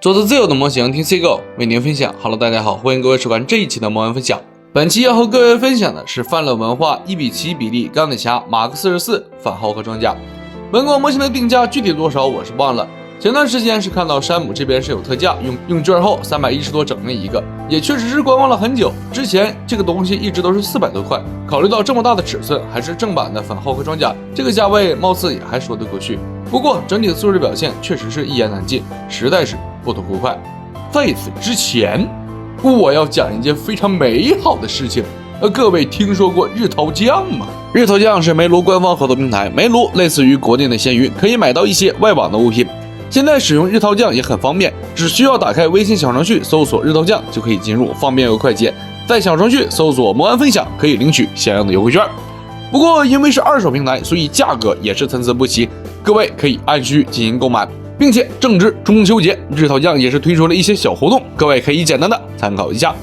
做着自由的模型，听 CGO 为您分享。Hello， 大家好，欢迎各位收看这一期的魔玩分享。本期要和各位分享的是泛乐文化1:7比例钢铁侠马克44反浩克装甲。本款模型的定价具体多少我是忘了。前段时间是看到山姆这边是有特价，用券后310多整了一个，也确实是观望了很久。之前这个东西一直都是400多块，考虑到这么大的尺寸，还是正版的反浩克装甲，这个价位貌似也还说得过去。不过整体的素质表现确实是一言难尽，实在是不吐不快。在此之前，我要讲一件非常美好的事情。各位听说过日淘酱吗？日淘酱是煤炉官方合作平台，煤炉类似于国内的闲鱼，可以买到一些外网的物品。现在使用日淘酱也很方便，只需要打开微信小程序搜索日淘酱就可以进入，方便又快捷。在小程序搜索魔安分享，可以领取相应的优惠券。不过因为是二手平台，所以价格也是参差不齐，各位可以按需进行购买。并且正值中秋节，日淘酱也是推出了一些小活动，各位可以简单的参考一下。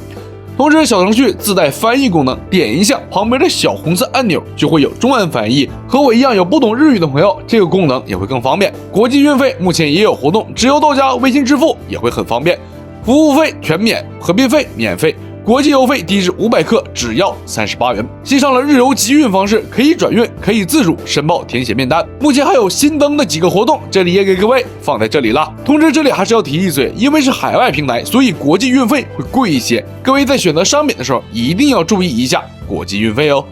同时小程序自带翻译功能，点一下旁边的小红色按钮就会有中文翻译，和我一样有不懂日语的朋友，这个功能也会更方便。国际运费目前也有活动，只要到家微信支付也会很方便，服务费全免，合并费免费，国际邮费低至500克只要38元。新上了日邮集运方式，可以转运，可以自主申报填写面单。目前还有新增的几个活动，这里也给各位放在这里了。同时这里还是要提一嘴，因为是海外平台，所以国际运费会贵一些，各位在选择商品的时候一定要注意一下国际运费哦。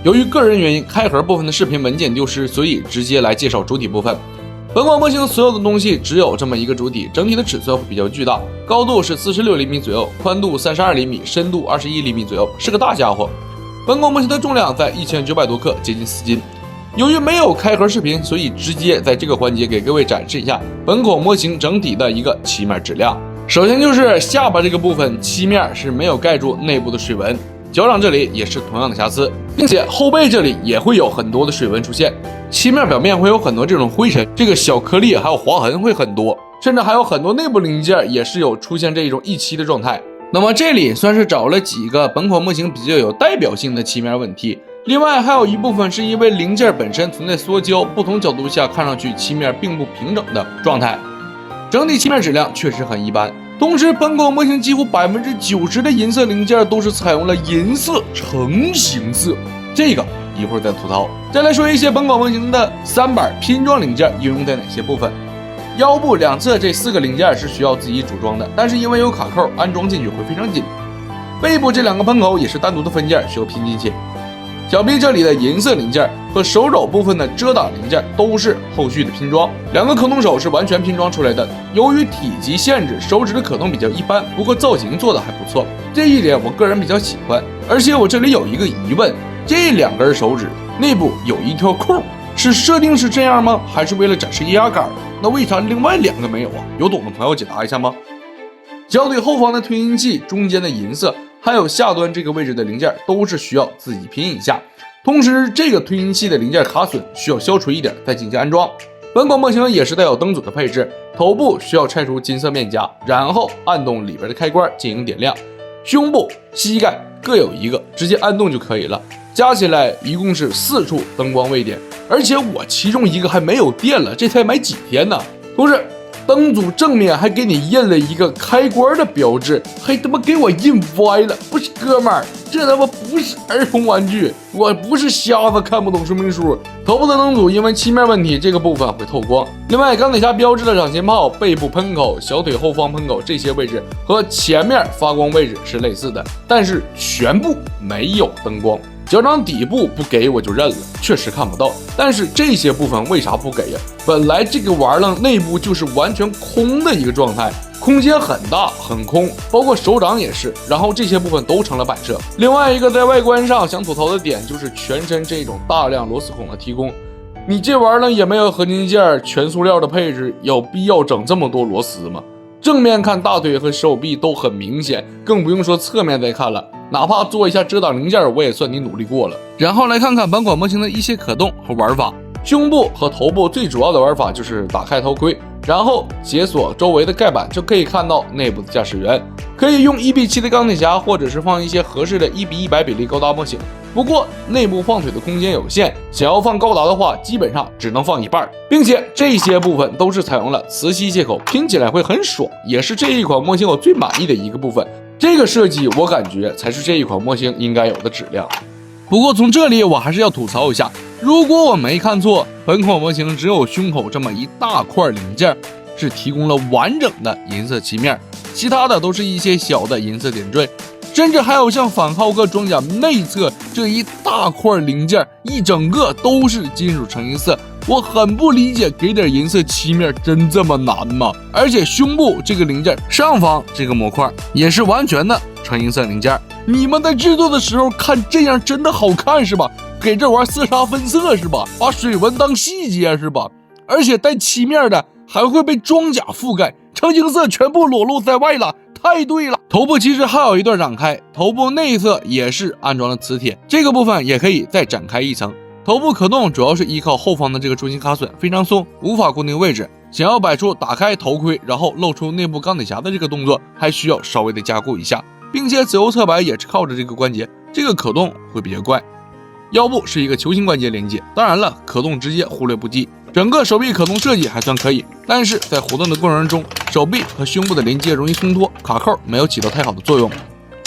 由于个人原因，开盒部分的视频文件丢失，所以直接来介绍主体部分。本款模型所有的东西只有这么一个主体，整体的尺寸会比较巨大，高度是46厘米左右，宽度32厘米，深度21厘米左右，是个大家伙。本款模型的重量在1900多克，接近4斤。由于没有开盒视频，所以直接在这个环节给各位展示一下本款模型整体的一个漆面质量。首先就是下巴这个部分，漆面是没有盖住内部的水纹，脚掌这里也是同样的瑕疵，并且后背这里也会有很多的水纹出现。漆面表面会有很多这种灰尘，这个小颗粒还有划痕会很多，甚至还有很多内部零件也是有出现这种易漆的状态。那么这里算是找了几个本款模型比较有代表性的漆面问题，另外还有一部分是因为零件本身存在缩胶，不同角度下看上去漆面并不平整的状态，整体漆面质量确实很一般。同时本款模型几乎90%的银色零件都是采用了银色成型色，这个一会儿再吐槽。再来说一些本款模型的3板拼装零件应用在哪些部分。腰部两侧这4个零件是需要自己组装的，但是因为有卡扣，安装进去会非常紧。背部这2个喷口也是单独的分件，需要拼进去。小臂这里的银色零件和手肘部分的遮挡零件都是后续的拼装，2个可动手是完全拼装出来的。由于体积限制，手指的可动比较一般，不过造型做的还不错，这一点我个人比较喜欢。而且我这里有一个疑问，这2根手指内部有一条扣，是设定是这样吗？还是为了展示压杆？那为啥另外2个没有啊？有懂的朋友解答一下吗？小腿后方的推进器中间的银色，还有下端这个位置的零件都是需要自己拼一下。同时这个推进器的零件卡损，需要消除一点再进行安装。本款模型也是带有灯组的配置，头部需要拆除金色面夹，然后按动里边的开关进行点亮。胸部、膝盖各有一个，直接按动就可以了。加起来一共是4处灯光位点，而且我其中一个还没有电了，这才买几天呢？同时灯组正面还给你印了一个开关的标志，还他妈给我印歪了，不是哥们儿，这他妈不是儿童玩具，我不是瞎子看不懂说明书。头部的灯组因为漆面问题，这个部分会透光。另外钢铁侠标志的掌心炮、背部喷口、小腿后方喷口这些位置和前面发光位置是类似的，但是全部没有灯光。脚掌底部不给我就认了，确实看不到，但是这些部分为啥不给呀？本来这个玩意儿内部就是完全空的一个状态，空间很大很空，包括手掌也是，然后这些部分都成了摆设。另外一个在外观上想吐槽的点就是全身这种大量螺丝孔的提供，你这玩意儿也没有合金件全塑料的配置，有必要整这么多螺丝吗？正面看大腿和手臂都很明显，更不用说侧面再看了，哪怕做一下遮挡零件我也算你努力过了。然后来看看本款模型的一些可动和玩法。胸部和头部最主要的玩法就是打开头盔，然后解锁周围的盖板，就可以看到内部的驾驶员。可以用1:7的钢铁侠，或者是放一些合适的1:100比例高达模型。不过内部放腿的空间有限，想要放高达的话，基本上只能放一半，并且这些部分都是采用了磁吸接口，拼起来会很爽，也是这一款模型我最满意的一个部分。这个设计我感觉才是这一款模型应该有的质量。不过从这里我还是要吐槽一下，如果我没看错，本款模型只有胸口这么一大块零件是提供了完整的银色漆面，其他的都是一些小的银色点缀，甚至还有像反浩克装甲内侧这一大块零件，一整个都是金属成银色。我很不理解，给点银色漆面真这么难吗？而且胸部这个零件上方这个模块也是完全的成银色零件，你们在制作的时候看这样真的好看是吧？给这玩意厮杀分色是吧？把水纹当细节是吧？而且带漆面的还会被装甲覆盖，成银色全部裸露在外了，太对了。头部其实还有一段展开，头部内侧也是安装了磁铁，这个部分也可以再展开一层。头部可动主要是依靠后方的这个中心卡榫，非常松，无法固定位置。想要摆出打开头盔，然后露出内部钢铁侠的这个动作，还需要稍微的加固一下，并且左右侧摆也是靠着这个关节，这个可动会比较怪。腰部是一个球形关节连接，当然了，可动直接忽略不计。整个手臂可动设计还算可以，但是在活动的过程中，手臂和胸部的连接容易松脱，卡扣没有起到太好的作用。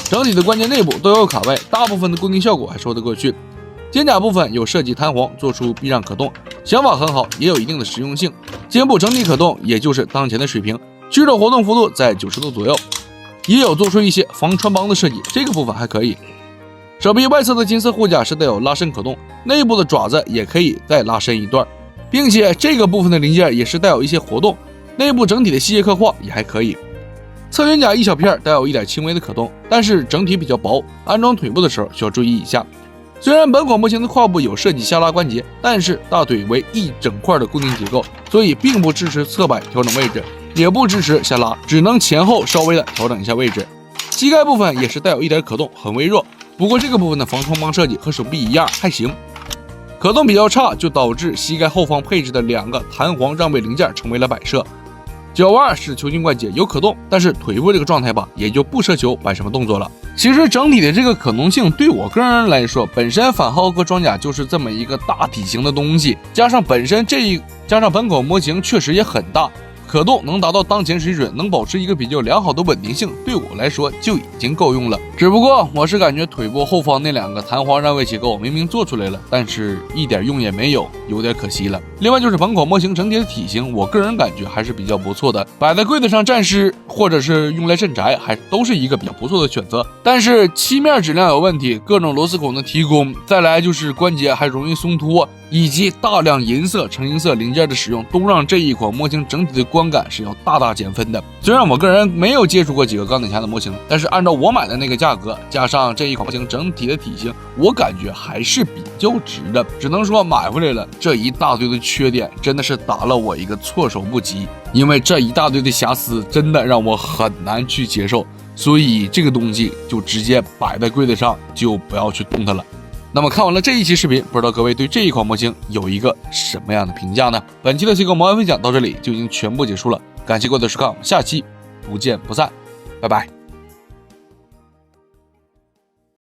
整体的关节内部都有卡位，大部分的固定效果还说得过去。肩胛部分有设计弹簧，做出避让可动，想法很好，也有一定的实用性。肩部整体可动，也就是当前的水平，曲肘活动幅度在90度左右，也有做出一些防穿帮的设计，这个部分还可以。手臂外侧的金色护甲是带有拉伸可动，内部的爪子也可以再拉伸一段，并且这个部分的零件也是带有一些活动，内部整体的细节刻画也还可以。侧肩甲一小片带有一点轻微的可动，但是整体比较薄，安装腿部的时候需要注意一下。虽然本款模型的胯部有设计下拉关节，但是大腿为一整块的固定结构，所以并不支持侧摆调整位置，也不支持下拉，只能前后稍微的调整一下位置。膝盖部分也是带有一点可动，很微弱，不过这个部分的防穿帮设计和手臂一样还行。可动比较差，就导致膝盖后方配置的2个弹簧让位零件成为了摆设。脚腕是球形关节，有可动，但是腿部这个状态吧，也就不奢求摆什么动作了。其实整体的这个可动性对我个人来说，本身反浩克装甲就是这么一个大体型的东西，加上本本口模型确实也很大，可动能达到当前水准，能保持一个比较良好的稳定性，对我来说就已经够用了。只不过我是感觉腿部后方那2个弹簧让位结构明明做出来了，但是一点用也没有，有点可惜了。另外就是本款模型整体的体型，我个人感觉还是比较不错的，摆在柜子上站尸或者是用来镇宅，还都是一个比较不错的选择。但是漆面质量有问题，各种螺丝孔的提供，再来就是关节还容易松脱，以及大量银色、成银色零件的使用，都让这一款模型整体的观感是要大大减分的。虽然我个人没有接触过几个钢铁侠的模型，但是按照我买的那个价格，加上这一款模型整体的体型，我感觉还是比较值的。只能说买回来了，这一大堆的缺点真的是打了我一个措手不及，因为这一大堆的瑕疵真的让我很难去接受，所以这个东西就直接摆在柜子上，就不要去动它了。那么看完了这一期视频，不知道各位对这一款模型有一个什么样的评价呢？本期的西哥魔玩分享到这里就已经全部结束了，感谢各位的收看，下期不见不散，拜拜。